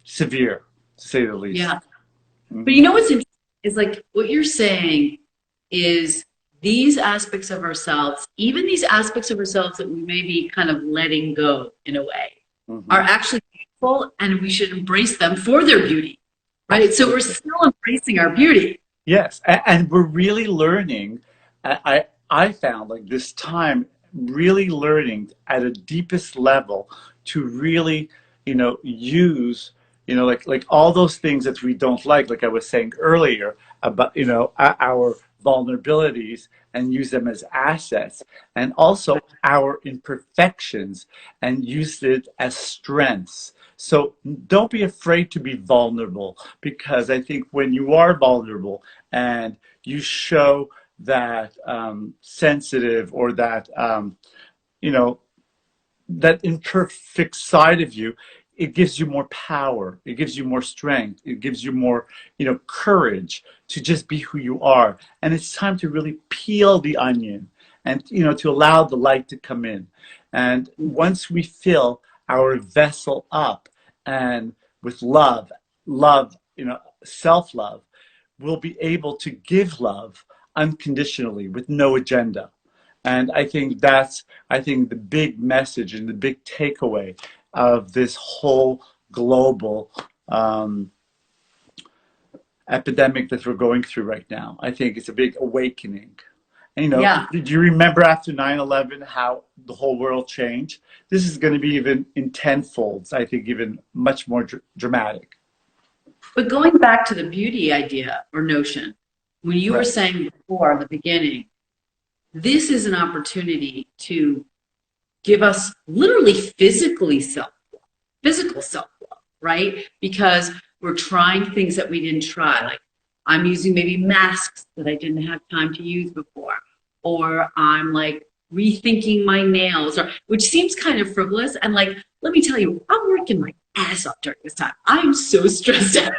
severe, to say the least. Yeah. But you Mhm. know what's interesting is like what you're saying is these aspects of ourselves, even these aspects of ourselves that we may be kind of letting go in a way, are Mhm. actually beautiful and we should embrace them for their beauty, right? So we're Absolutely. still embracing our beauty. Yes, and we're really learning. I found like this time really learning at a deepest level to really, use, like all those things that we don't like I was saying earlier about, our vulnerabilities and use them as assets, and also our imperfections and use it as strengths. So don't be afraid to be vulnerable, because I think when you are vulnerable and you show that sensitive, or that you know that imperfect side of you, it gives you more power, it gives you more strength, it gives you more courage to just be who you are. And it's time to really peel the onion, and to allow the light to come in. And once we fill our vessel up and with love, self-love, we'll be able to give love unconditionally with no agenda. And I think the big message and the big takeaway of this whole global um, epidemic that we're going through right now. I think it's a big awakening. And, Yeah. do you remember after 9/11 how the whole world changed? This is going to be even in tenfolds, I think, even much more dramatic. But going back to the beauty idea or notion, when you were Right. saying before in the beginning, this is an opportunity to give us literally physical self-love, right? Because we're trying things that we didn't try. Like I'm using maybe masks that I didn't have time to use before, or I'm like rethinking my nails, or which seems kind of frivolous. And like, let me tell you, I'm working my ass off during this time. I am so stressed out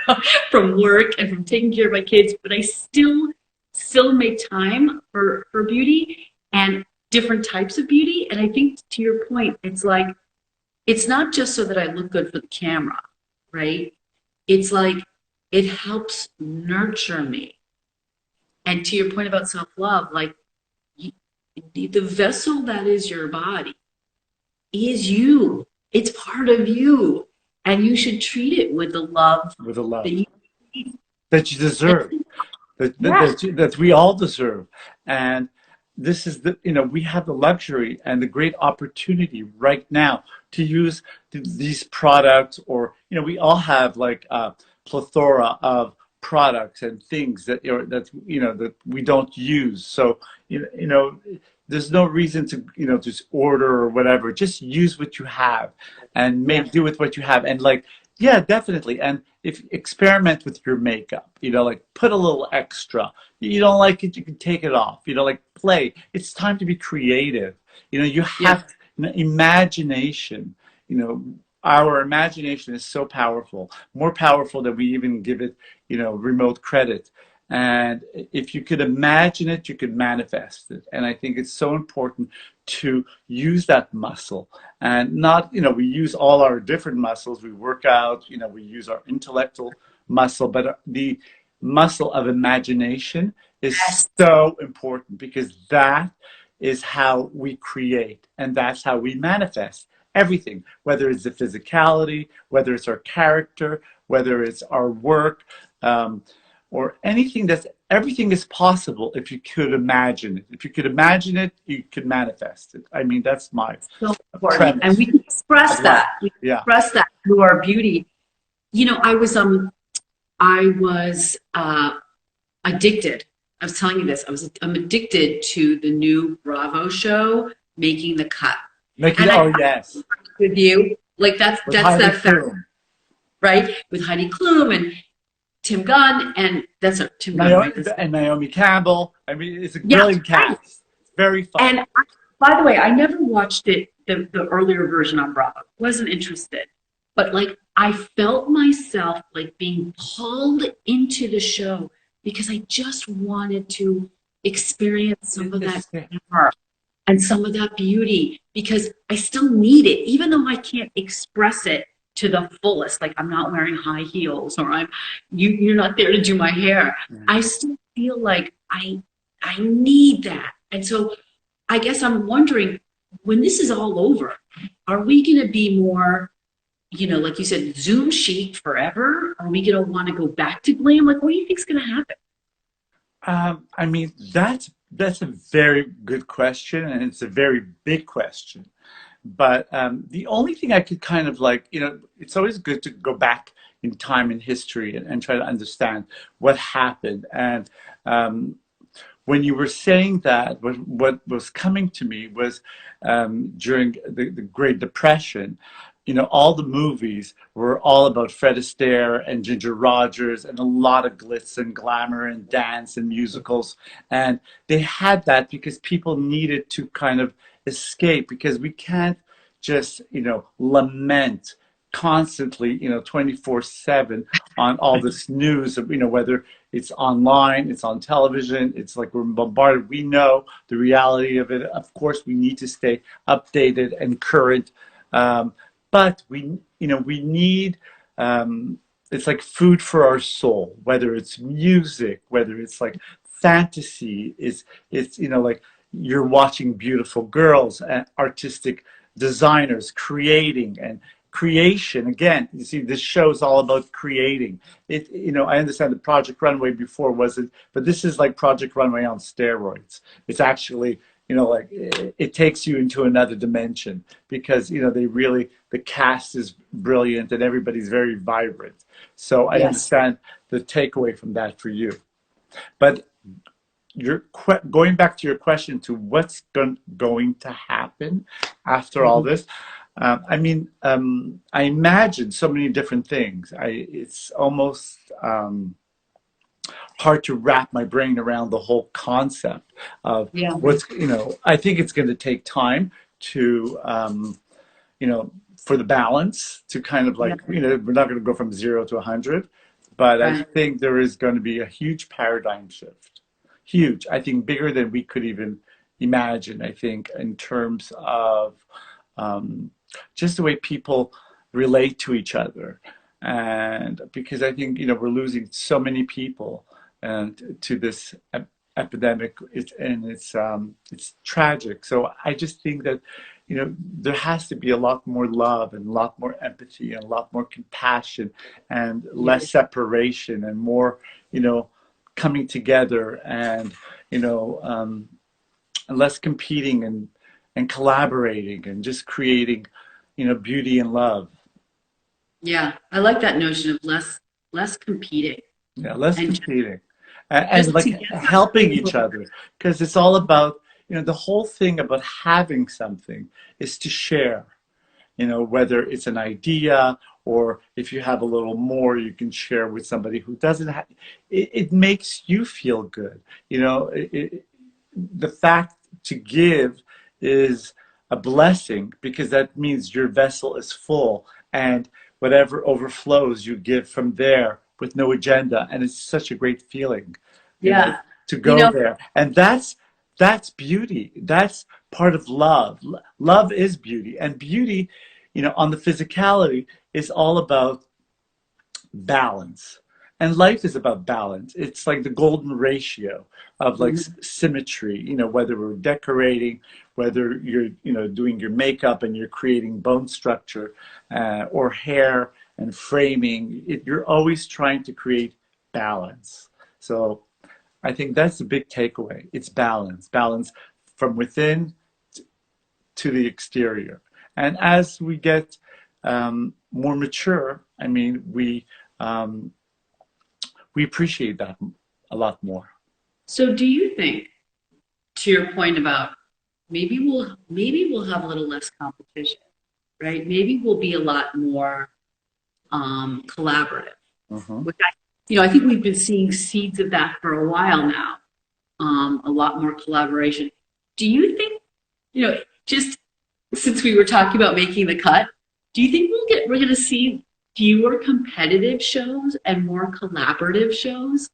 from work and from taking care of my kids, but I still make time for beauty and different types of beauty. And I think to your point, it's like it's not just so that I look good for the camera, right? It's like it helps nurture me. And to your point about self love, like you, the vessel that is your body is you. It's part of you, and you should treat it with the love With a that love you need. that you deserve, Yes, that we all deserve. And this is we have the luxury and the great opportunity right now to use these products, or we all have like a plethora of products and things that we don't use. So there's no reason to just order or whatever. Just use what you have and yeah, make do with what you have. And like, yeah, definitely. And if experiment with your makeup, like put a little extra. You don't like it, you can take it off. Like play. It's time to be creative. You yeah. have imagination. You know, our imagination is so powerful, more powerful than we even give it, remote credit. And if you could imagine it, you could manifest it. And I think it's so important to use that muscle, and not, we use all our different muscles. We work out, we use our intellectual muscle, but the muscle of imagination is Yes. so important, because that is how we create, and that's how we manifest everything, whether it's the physicality, whether it's our character, whether it's our work, um, or anything. That's Everything is possible if you could imagine it. If you could imagine it, you could manifest it. I mean, that's my So important. And premise we can express of life. that. We can Yeah. express that through our beauty. I was addicted. I was telling you this. I'm addicted to the new Bravo show, Making the Cut. Making And it, I oh yes, with you, like with that's Heidi that fact, Klum, right? With Heidi Klum and Tim Gunn, and that's a Tim Gunn, right? That's And Naomi Campbell. I mean, it's a yeah, brilliant right. cast. It's very fun. And by the way, I never watched it, the earlier version on Bravo. Wasn't interested. But like I felt myself like being pulled into the show because I just wanted to experience some of that glamour and some of that beauty because I still need it, even though I can't express it to the fullest. Like I'm not wearing high heels, or you're not there to do my hair. I still feel like I need that. And so I guess I'm wondering, when this is all over, are we going to be more, like you said, Zoom chic forever? Are we going to want to go back to glam? Like, what do you think's going to happen? I mean, that's a very good question, and it's a very big question. But the only thing I could kind of like, it's always good to go back in time in history and try to understand what happened. And when you were saying that, what was coming to me was during the Great Depression, all the movies were all about Fred Astaire and Ginger Rogers and a lot of glitz and glamour and dance and musicals. And they had that because people needed to kind of escape, because we can't just, lament constantly, 24/7 on all this news of, whether it's online, it's on television, it's like we're bombarded. We know the reality of it. Of course, we need to stay updated and current. But we need, it's like food for our soul, whether it's music, whether it's like fantasy, it's, like you're watching beautiful girls and artistic designers creating and creation. Again, you see, this show is all about creating it. I understand the Project Runway before wasn't, but this is like Project Runway on steroids. It's actually, like it takes you into another dimension, because the cast is brilliant and everybody's very vibrant. So I Yes. understand the takeaway from that for you. But going back to your question, to what's going to happen after all Mhm. this. I mean, I imagine so many different things. It's almost hard to wrap my brain around the whole concept of Yeah. what's, I think it's going to take time to, for the balance to kind of Yeah. like, we're not going to go from 0 to 100, but I Right. think there is going to be a huge paradigm shift. Huge. I think bigger than we could even imagine, I think, in terms of um, just the way people relate to each other. And because I think, we're losing so many people and to this epidemic, and it's tragic. So I just think that, there has to be a lot more love and a lot more empathy and a lot more compassion and Yeah. less separation and more, coming together and, you know, um, less competing and collaborating and just creating, beauty and love. Yeah. I like that notion of less competing Yeah, less and competing and just like together. helping each other, because it's all about, the whole thing about having something is to share, whether it's an idea, or if you have a little more, you can share with somebody who doesn't have it. It makes you feel good. The fact to give is a blessing, because that means your vessel is full, and whatever overflows you give from there with no agenda, and it's such a great feeling, you know Yeah. to You go know, there. And that's beauty. That's part of love. Love is beauty, and beauty, on the physicality, is all about balance. And life is about balance. It's like the golden ratio of like mhm. symmetry, whether we're decorating, whether you're, doing your makeup and you're creating bone structure, or hair and framing. You're always trying to create balance. So I think that's the big takeaway. It's balance, balance from within to the exterior. And as we get more mature, I mean, um, we appreciate that a lot more. So do you think, to your point about maybe we'll have a little less competition, right? Maybe we'll be a lot more collaborative. Hmm. Which I think we've been seeing seeds of that for a while now. A lot more collaboration. Do you think, just since we were talking about making the cut, do you think we're going to see fewer competitive shows and more collaborative shows?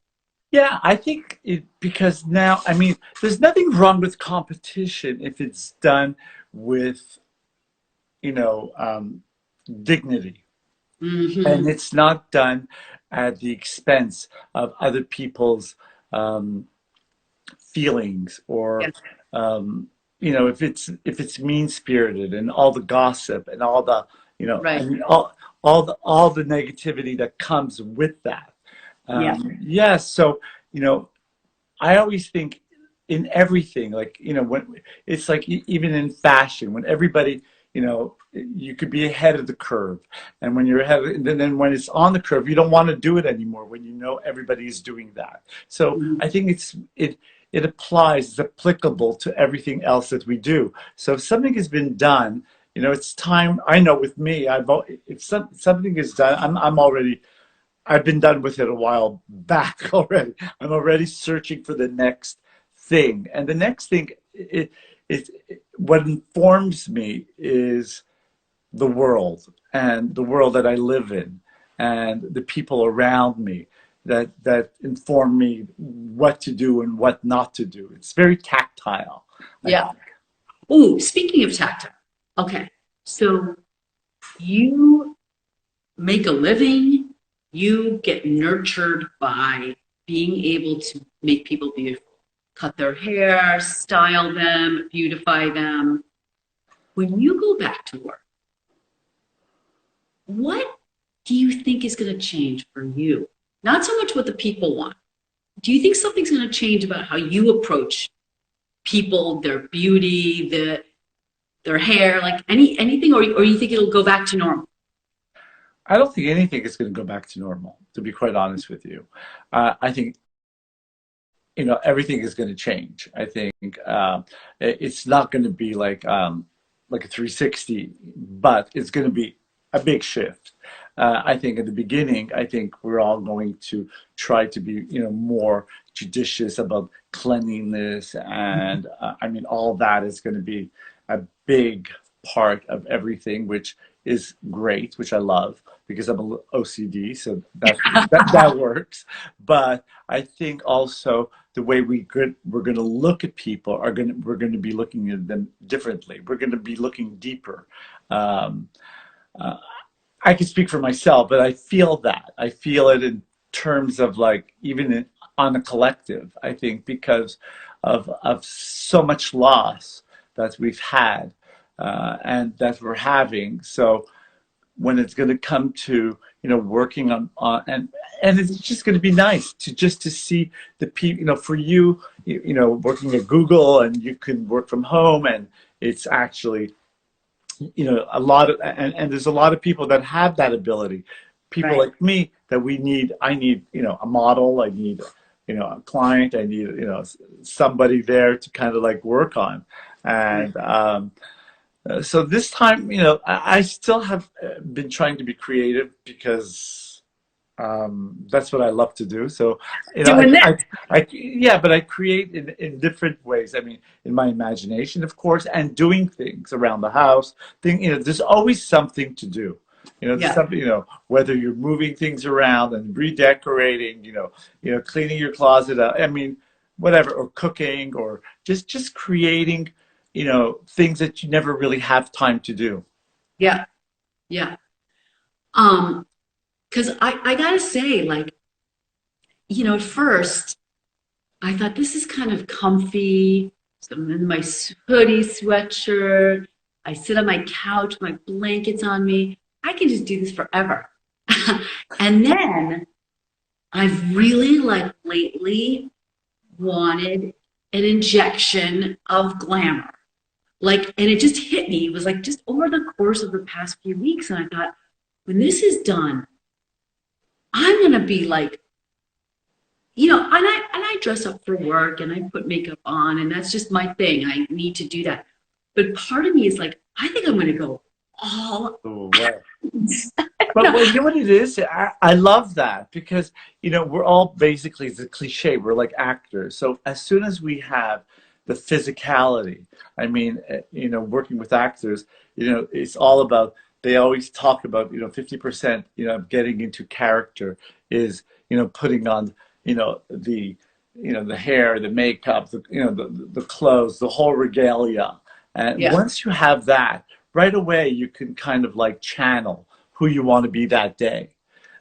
Yeah, I think because now, I mean, there's nothing wrong with competition if it's done with, you know, um, dignity. Hmm. and it's not done at the expense of other people's um, feelings, or Yeah. um, if it's mean spirited and all the gossip and all the I Right. mean all the negativity that comes with that. Yeah. Yes, so you know I always think in everything, like, when it's like even in fashion, when everybody, you could be ahead of the curve. And when you're ahead, and then when it's on the curve, you don't want to do it anymore when you know everybody is doing that. So Mhm. I think it applies, it's applicable to everything else that we do. So if something has been done, it's time. I know with me, if something is done, I've been done with it a while back already. I'm already searching for the next thing. And the next thing, what informs me is the world, and the world that I live in, and the people around me that inform me what to do and what not to do. It's very tactile, I Yeah. think. Oh, speaking of tactile. Okay. So you make a living, you get nurtured by being able to make people beautiful, cut their hair, style them, beautify them. When you go back to work, what do you think is going to change for you? Not so much what the people want. Do you think something's going to change about how you approach people, their beauty, their hair, like anything, or you think it'll go back to normal? I don't think anything is going to go back to normal, to be quite honest with you. I think everything is going to change. I think it's not going to be like a 360, but it's going to be a big shift. I think in the beginning, I think we're all going to try to be more judicious about cleanliness, and I mean all that is going to be a big part of everything, which is great, which I love because I'm a OCD, so that works. But I think also the way we're going to look at people we're going to be looking at them differently. We're going to be looking deeper. Um, uh, I can speak for myself, but I feel that. I feel it in terms of like on a collective. I think because of so much loss that we've had, and that we're having. So when it's going to come to working on and it's just going to be nice to see the people, for working at Google, and you can work from home, and it's actually a lot of, and there's a lot of people that have that ability, people Right. like me, that I need a model, I need a client, I need somebody there to kind of like work on. Right. And so this time, I still have been trying to be creative because that's what I love to do. So, Doing this. yeah, but I create in different ways. I mean, in my imagination, of course, and doing things around the house. There's always something to do. There's Yeah. something, whether you're moving things around and redecorating, cleaning your closet up. I mean, whatever, or cooking, or just creating, things that you never really have time to do. Yeah. Yeah. Um, because I gotta say, like, at first I thought this is kind of comfy. So I'm in my hoodie, sweatshirt. I sit on my couch, my blankets on me. I can just do this forever. And then I've really, like, lately wanted an injection of glamour. Like, and it just hit me. It was like just over the course of the past few weeks. And I thought, when this is done, I'm gonna be like, and I dress up for work and I put makeup on, and that's just my thing. I need to do that. But part of me is like, I think I'm gonna go all Oh, wow. But no, well, you know what it is? I love that because, we're all basically, it's a cliche, we're like actors. So as soon as we have the physicality, I mean, working with actors, it's all about, they always talk about, 50%, of getting into character is, putting on, the hair, the makeup, the clothes, the whole regalia. And yeah, once you have that, right away, you can kind of like channel who you want to be that day.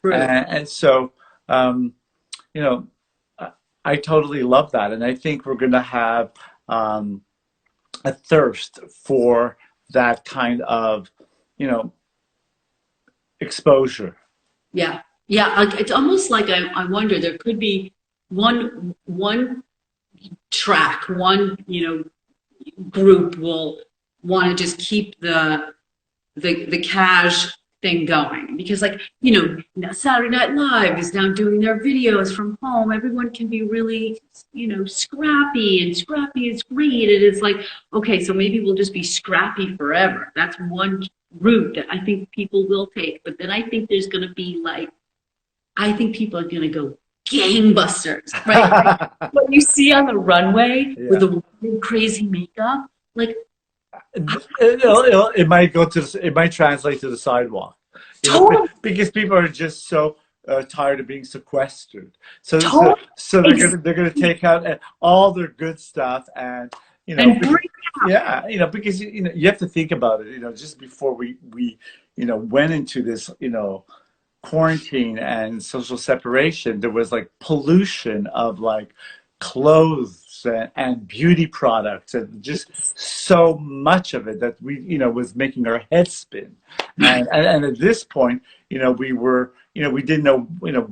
True. And so, you know, I totally love that. And I think we're going to have a thirst for that kind of, you know, exposure. Yeah. Yeah. It's almost like I wonder there could be one track, one, group will want to just keep the cash thing going because like now Saturday Night Live is now doing their videos from home. Everyone can be really scrappy, and scrappy is great. And it's like, okay, so maybe we'll just be scrappy forever. That's one route that I think people will take. But then I think there's going to be like, I think people are going to go gangbusters, right? Like what you see on the runway with Yeah. the really crazy makeup, like It might go to, it might translate to the sidewalk, totally, because people are just so tired of being sequestered. totally, So exactly, they're gonna take out all their good stuff, and and bring yeah, because you have to think about it. Just before we went into this quarantine and social separation, there was like pollution of like clothes and beauty products, and just so much of it that we was making our heads spin. And at this point, we were we didn't know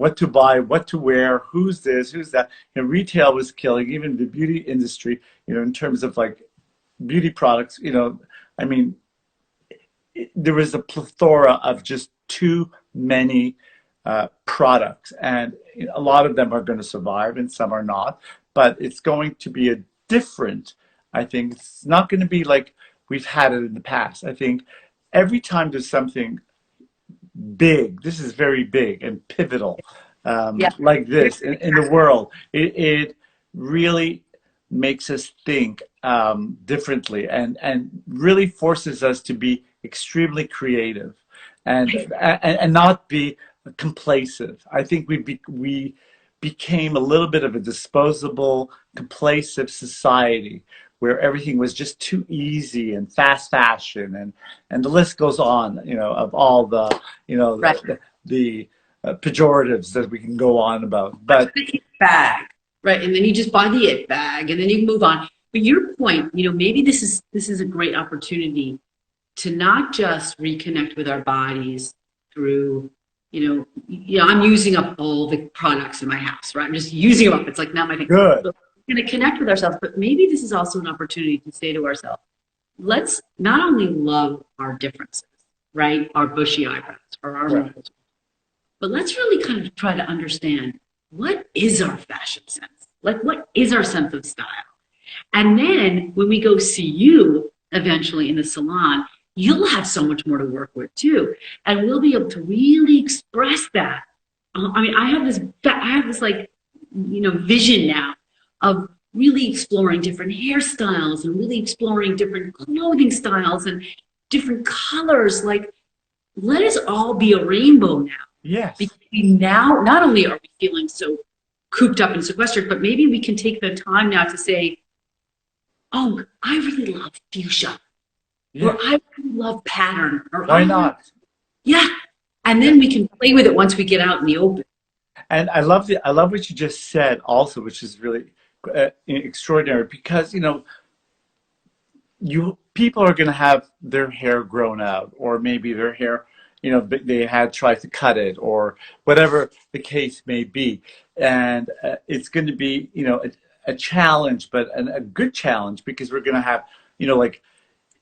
what to buy, what to wear, who's this, who's that. Retail was killing, even the beauty industry, in terms of like beauty products. I mean, there was a plethora of just too many products, and a lot of them are going to survive and some are not, but it's going to be a different, I think it's not going to be like we've had it in the past. I think every time there's something big, this is very big and pivotal, yeah, like this in the world, it really makes us think differently, and really forces us to be extremely creative, and not be complacent. I think we became a little bit of a disposable, complacent society where everything was just too easy and fast fashion, and the list goes on, of all the, right. the pejoratives that we can go on about. What's But the it bag, right? And then you just buy the it bag, and then you move on. But your point, maybe this is a great opportunity to not just reconnect with our bodies through, I'm using up all the products in my house, right? I'm just using them up. It's like not my thing. good. But we're going to connect with ourselves, but maybe this is also an opportunity to say to ourselves, let's not only love our differences, right? Our bushy eyebrows or our Right. moles, but let's really kind of try to understand what is our fashion sense? Like, what is our sense of style? And then when we go see you eventually in the salon, you'll have so much more to work with too. And we'll be able to really express that. I mean, I have this like, vision now of really exploring different hairstyles and really exploring different clothing styles and different colors. Like, let us all be a rainbow now. Yes. Because we now, not only are we feeling so cooped up and sequestered, but maybe we can take the time now to say, oh, I really love fuchsia, or Yeah. I really love pattern, or Why I really, not? yeah. And Yeah. then we can play with it once we get out in the open. And I love what you just said also, which is really extraordinary, because you people are going to have their hair grown out, or maybe their hair, they had tried to cut it, or whatever the case may be. And it's going to be, a challenge, but a good challenge, because we're going to have, like,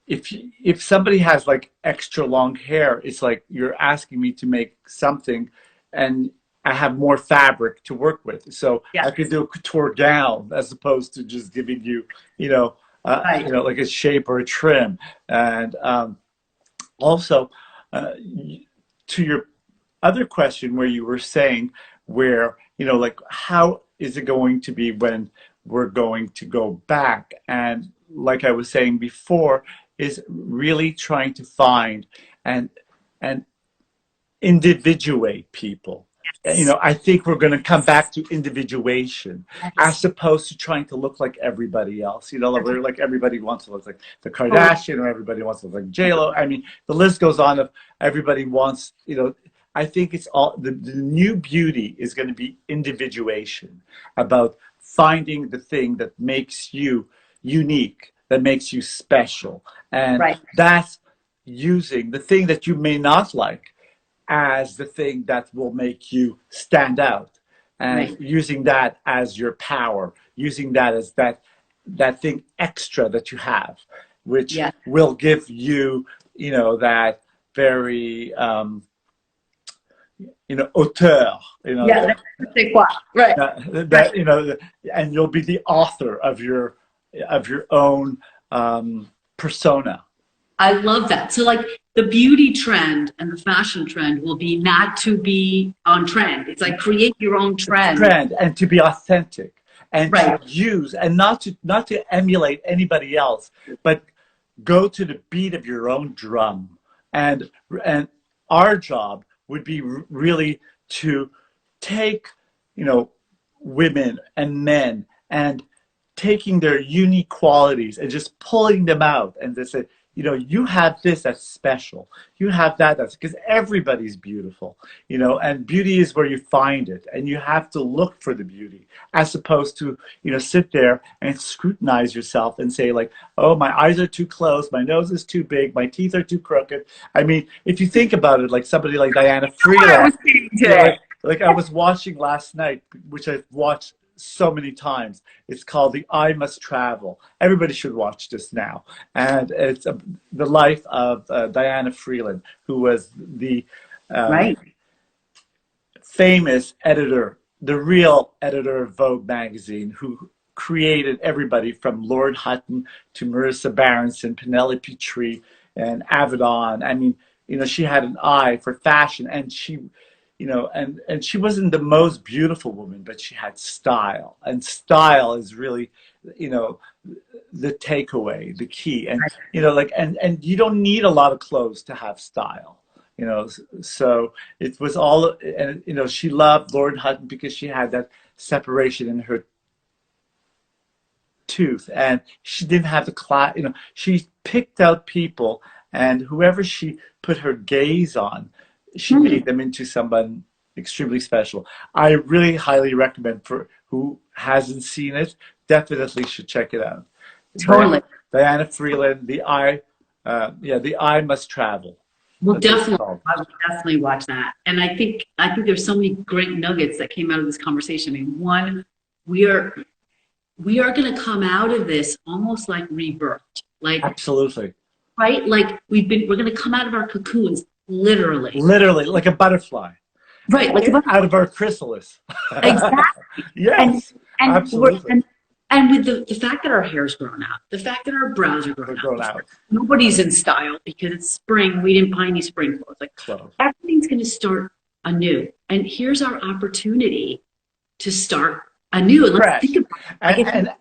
if somebody has like extra long hair, it's like you're asking me to make something, and I have more fabric to work with, so Yeah, I could do a couture gown as opposed to just giving you, right. like a shape or a trim. And also, to your other question, where you were saying, where, like, how is it going to be when we're going to go back? And like I was saying before, is really trying to find and and individuate people. you know, I think we're going to come back to individuation Yes. as opposed to trying to look like everybody else. You know, like, we're like everybody wants to look like the Totally. Kardashian, or everybody wants to look like J-Lo. I mean, the list goes on of everybody wants, you know, I think it's all the new beauty is going to be individuation, about finding the thing that makes you unique, that makes you special. And Right. that's using the thing that you may not like as the thing that will make you stand out, and Right. using that as your power, using that as that thing extra that you have, which Yeah. will give you, you know, that very you know, auteur, you know, Yeah. That's quoi. Right. Right. that, you know, and you'll be the author of your own persona. I love that. So like the beauty trend and the fashion trend will be not to be on trend. It's like create your own trend. Trend, and to be authentic, and to Right. use, and not to emulate anybody else, but go to the beat of your own drum. And our job would be really to take, you know, women and men, and taking their unique qualities and just pulling them out, and they say, you know, you have this that's special, you have that that's, because everybody's beautiful, you know, and beauty is where you find it, and you have to look for the beauty, as opposed to, you know, sit there and scrutinize yourself and say like, oh, my eyes are too closed, my nose is too big, my teeth are too crooked. I mean, if you think about it, like somebody like Diana What I Freeland, was thinking you know, today. like I was watching last night, which I've watched so many times. It's called The I Must Travel. Everybody should watch this now. And it's the life of Diana Freeland, who was the um, Right. famous editor, the real editor of Vogue magazine, who created everybody from Lord Hutton to Marissa Berenson, Penelope Tree, and Avedon. I mean, you know, she had an eye for fashion, and she, you know, and she wasn't the most beautiful woman, but she had style, and style is really, you know, the takeaway, the key. And you know, like, and you don't need a lot of clothes to have style, you know. So it was all, and you know, she loved Lauren Hutton because she had that separation in her tooth, and she didn't have the class, you know, she picked out people, and whoever she put her gaze on, she Hmm. made them into someone extremely special. I really highly recommend, for who hasn't seen it, definitely should check it out. Totally. Diana Freeland, yeah, The I Must Travel. Well, That's what it's definitely, called. I would definitely watch that. And I think there's so many great nuggets that came out of this conversation. I mean, one, we are we are going to come out of this almost like rebirthed, like Absolutely. right, like we're going to come out of our cocoons, literally, Literally, like a butterfly, right, like about out of our chrysalis. exactly, and Yes, and we're absolutely. and with the fact that our hair's grown out, the fact that our brows are They're grown out, grown the fact out. nobody's in style because it's spring, we didn't buy any spring clothes, like Close. everything's going to start anew, and here's our opportunity to start anew. And let's think Fresh. about it. Like if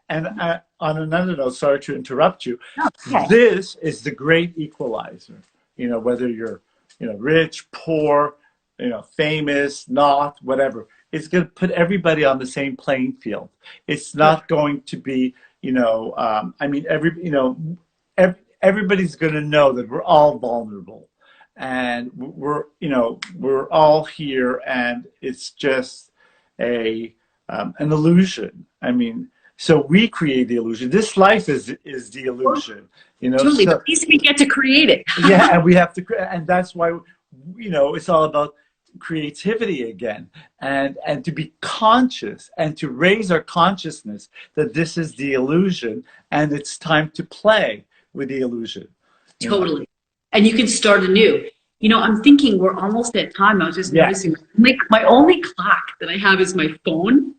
And on another note, sorry to interrupt you, no, okay, this is the great equalizer. You know, whether you're, you know, rich, poor, you know, famous, not, whatever. It's going to put everybody on the same playing field. It's not going to be, you know, I mean, you know, everybody's going to know that we're all vulnerable, and you know, we're all here, and it's just an illusion. I mean, so we create the illusion. This life is the illusion, you know. totally. But So at least we get to create it. yeah, and we have to, and that's why, you know, it's all about creativity again, and to be conscious, and to raise our consciousness that this is the illusion, and it's time to play with the illusion, you know. Totally. And you can start anew. You know, I'm thinking we're almost at time. I was just Yes. noticing my only clock that I have is my phone.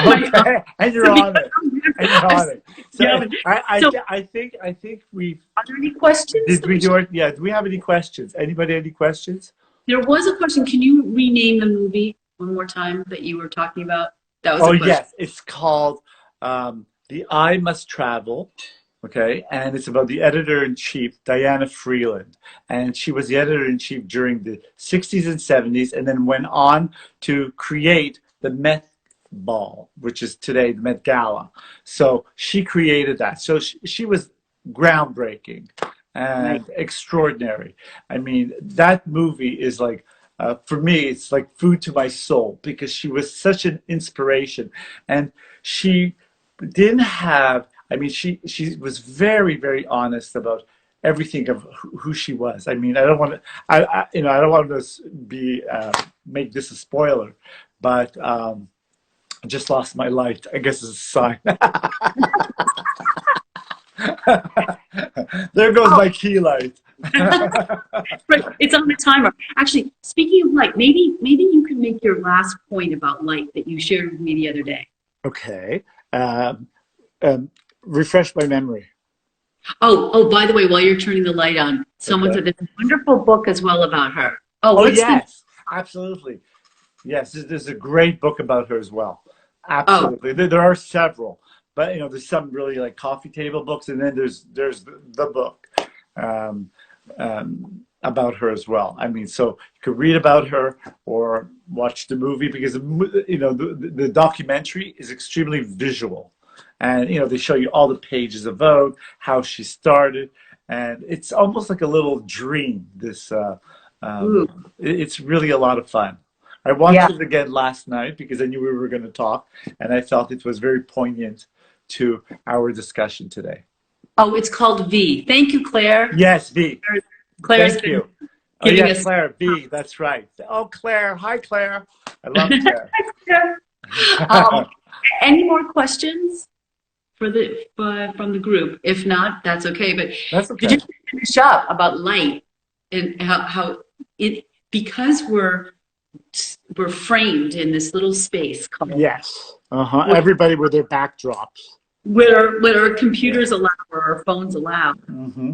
my, Okay, and you're so on because it, and you're on it. So yeah, so I think we've, are there any questions? did we do it? Yeah. Do we have any questions? Anybody any questions? There was a question. Can you rename the movie one more time that you were talking about? That was Oh a question. yes, it's called The I Must Travel, Okay, and it's about the editor-in-chief, Diana Freeland. And she was the editor-in-chief during the 60s and 70s, and then went on to create the Met Ball, which is today the Met Gala. So she created that. So she was groundbreaking Right. and extraordinary. I mean, that movie is like, for me, it's like food to my soul because she was such an inspiration. And she didn't have, I mean, she was very, very honest about everything of who she was. I mean, I don't want to, I don't want to be, make this a spoiler, but I just lost my light. I guess it's a sign. There goes Oh, my key light. right. It's on the timer. Actually, speaking of light, maybe you can make your last point about light that you shared with me the other day. Okay. Um, um, Refresh my memory. Oh, by the way, while you're turning the light on, someone Okay. said there's a wonderful book as well about her. Oh, Oh, what's the yes, absolutely. Yes, there's a great book about her as well. oh, Absolutely. There are several, but there's some really like coffee table books, and then there's the book um, about her as well. I mean, so you could read about her or watch the movie because the documentary is extremely visual, and they show you all the pages of Vogue, how she started, and it's almost like a little dream. ooh, It's really a lot of fun. I watched yeah. it again last night because I knew we were going to talk, and I felt it was very poignant to our discussion today. Oh, it's called V. Thank you, Claire. Yes, V. Claire's Thank been you. Oh, giving yeah, us. Claire, V. That's right. Oh, Claire. Hi, Claire. I love Claire. um, any more questions for from the group? If not, that's okay. But That's could you okay. finish up about light and how it because we're framed in this little space called Yes. Uh-huh. Everybody with their backdrops. what our Yeah. computers allow or our phones allow Hmm.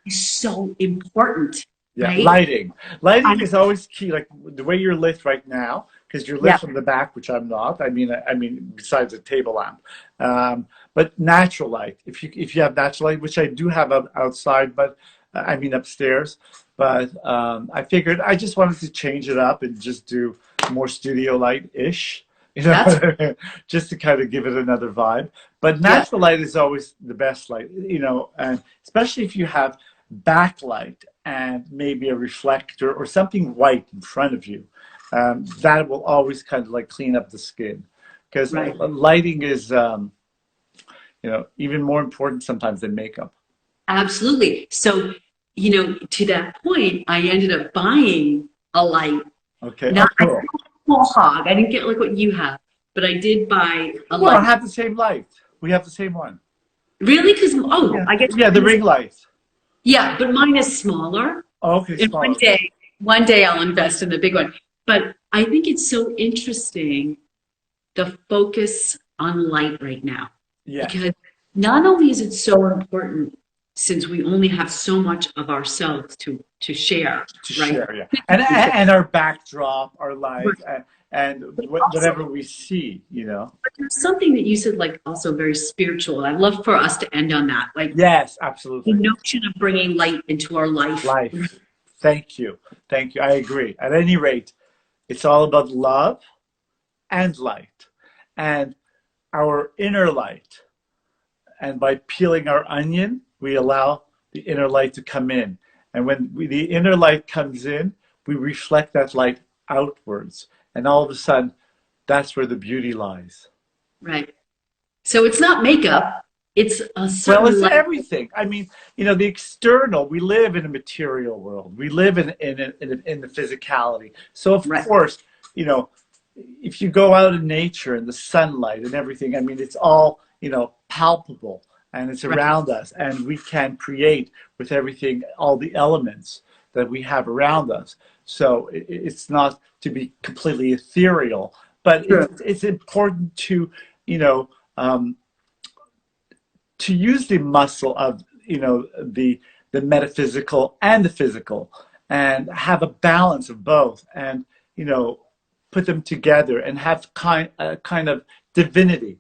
is so important, Yeah, right? lighting. Lighting I, is always key. Like the way you're lit right now, because you're lit yeah, from the back, which I'm not. I mean, besides a table lamp, but natural light. If you have natural light, which I do have outside, but I mean upstairs. But I figured I just wanted to change it up and just do more studio light ish. that's Just to kind of give it another vibe. But yeah, natural light is always the best light. And especially if you have backlight and maybe a reflector or something white in front of you. That will always kind of like clean up the skin because right. lighting is, even more important sometimes than makeup. Absolutely. So, to that point, I ended up buying a light. Okay. Oh, Not I didn't cool. have a whole hog. I didn't get like what you have, but I did buy a Well, I light. have the same light. We have the same one. Really? Because Yeah. I guess Yeah, the mine is ring light. yeah, but mine is smaller. Oh, okay, And smaller. Okay. one day I'll invest in the big one. But I think it's so interesting the focus on light right now Yes. because not only is it so important since we only have so much of ourselves to share, To right? share, yeah. And our backdrop, our But light, and also, whatever we see. but there's something that you said, like also very spiritual. I'd love for us to end on that, like Yes, the absolutely. notion of bringing light into our life. Life. Thank you. Thank you. I agree. At any rate, it's all about love and light and our inner light. And by peeling our onion, we allow the inner light to come in. And when the inner light comes in, we reflect that light outwards. And all of a sudden, that's where the beauty lies. Right. So it's not makeup, it's a Well, certain it's level. everything. I mean, the external, we live in a material world. We live in the physicality. So, of Right. course, you know, if you go out in nature and the sunlight and everything, I mean, it's all, palpable and it's Right. around us. And we can create with everything, all the elements that we have around us. So it's not to be completely ethereal, but True. it's important you know, um, to use the muscle of the metaphysical and the physical and have a balance of both and put them together and have kind of divinity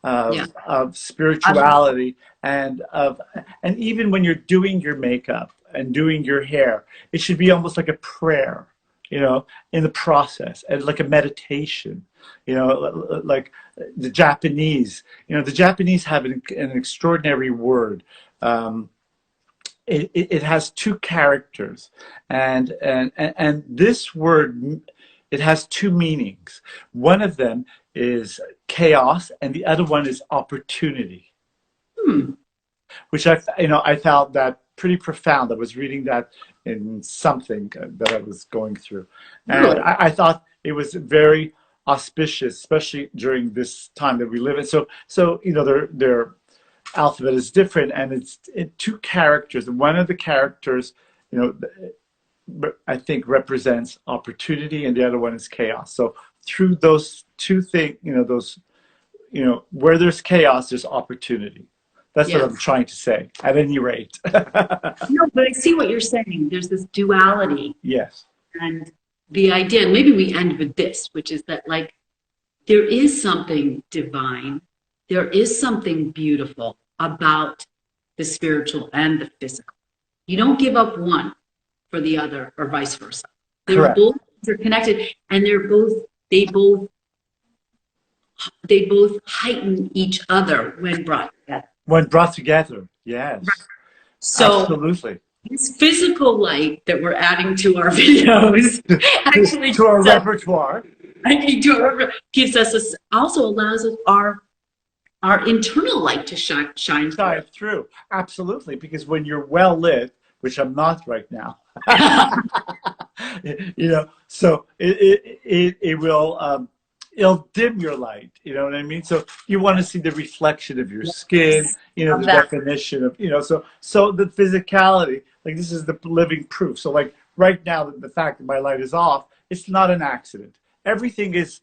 Yeah. of I, spirituality and even when you're doing your makeup and doing your hair, it should be almost like a prayer, in the process, and like a meditation, like the Japanese have an extraordinary word. Um, it has two characters, and this word, it has two meanings. One of them is chaos, and the other one is opportunity, hmm, which I found that pretty profound. I was reading that in something that I was going through, and really? I thought it was very auspicious, especially during this time that we live in. So their alphabet is different, and it's two characters. And one of the characters, you I think represents opportunity, and the other one is chaos. So through those two things, where there's chaos, there's opportunity. That's what Yeah. I'm trying to say. At any rate, No, but I see what you're saying. There's this duality yes, and the idea, and maybe we end with this, which is that like there is something divine, there is something beautiful about the spiritual and the physical. You don't give up one for the other or vice versa. They're correct. both interconnected and they both they both heighten each other when brought together. When brought together, yes, So absolutely. this physical light that we're adding to our videos actually To our gives us, repertoire, gives us also allows us our internal light to shine through. shine through. Absolutely, because when you're well lit, which I'm not right now, so it will it'll dim your light. You know what I mean? So you want to see the reflection of your skin. Love The that. definition of so the physicality. Like this is the living proof. So like right now, the fact that my light is off, it's not an accident. Everything is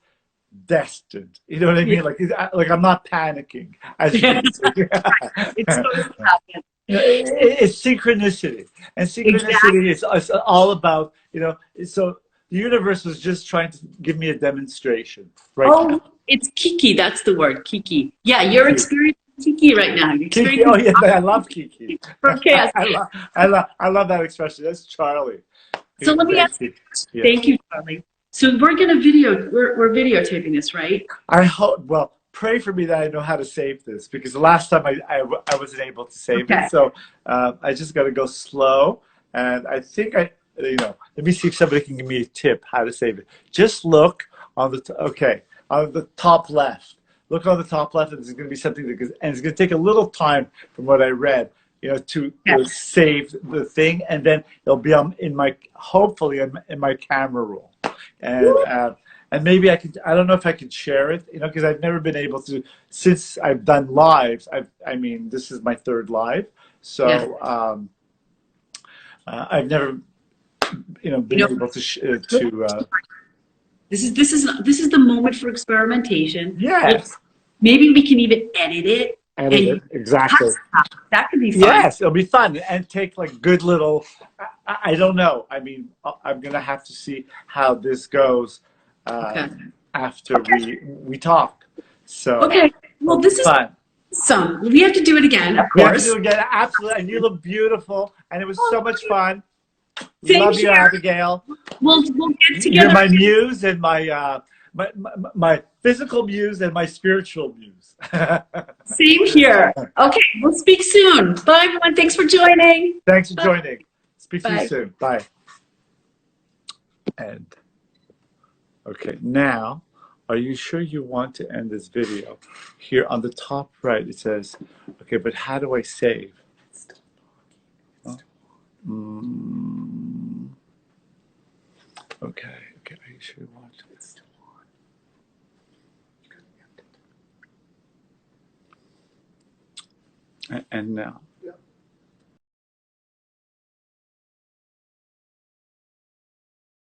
destined. You know what I Yeah. mean? Like I'm not panicking, as you can see. It's supposed to happen. It's synchronicity, and synchronicity Exactly. is all about So the universe was just trying to give me a demonstration right Oh, now. it's Kiki. That's the word, Kiki. Yeah, you're Kiki, experiencing Kiki right now. You're Kiki. Oh experiencing yeah, I love Kiki. from chaos. I love that expression. That's Charlie. So let me Thank ask you. you. Yes. Thank you, Charlie. So we're videotaping this, right? I hope. Well, pray for me that I know how to save this, because the last time I wasn't able to save it. Okay. So I just got to go slow. And I think let me see if somebody can give me a tip how to save it. Just look on on the top left. Look on the top left, and there's going to be something and it's going to take a little time from what I read, to Okay. save the thing, and then it'll be hopefully in my camera roll, and Woo! maybe I don't know if I could share it, because I've never been able to since I've done lives. I mean, this is my third live, Yeah. so I've never, You been know, able to. this is the moment for experimentation. Well, Yes, maybe we can even edit it edit and it exactly. that could be fun. Yes, it'll be fun and take like good little. I don't know. I mean, I'm gonna have to see how this goes Okay. after Okay. we talk. So Okay. Well, it'll be this is fun. some. We have to do it again, of We have to course. do it again, absolutely. And you look beautiful, and it was so Oh, much fun. same Love you, here. Abigail. We'll get You're together. my muse and my physical muse and my spiritual muse. Same here. Okay, we'll speak soon. Bye, everyone. Thanks for joining. Thanks for Bye. joining. Speak to you Bye. soon. Bye. And okay, now, are you sure you want to end this video? Here on the top right, it says, okay, but how do I save? Oh, mm, okay, are you sure you want to? And now.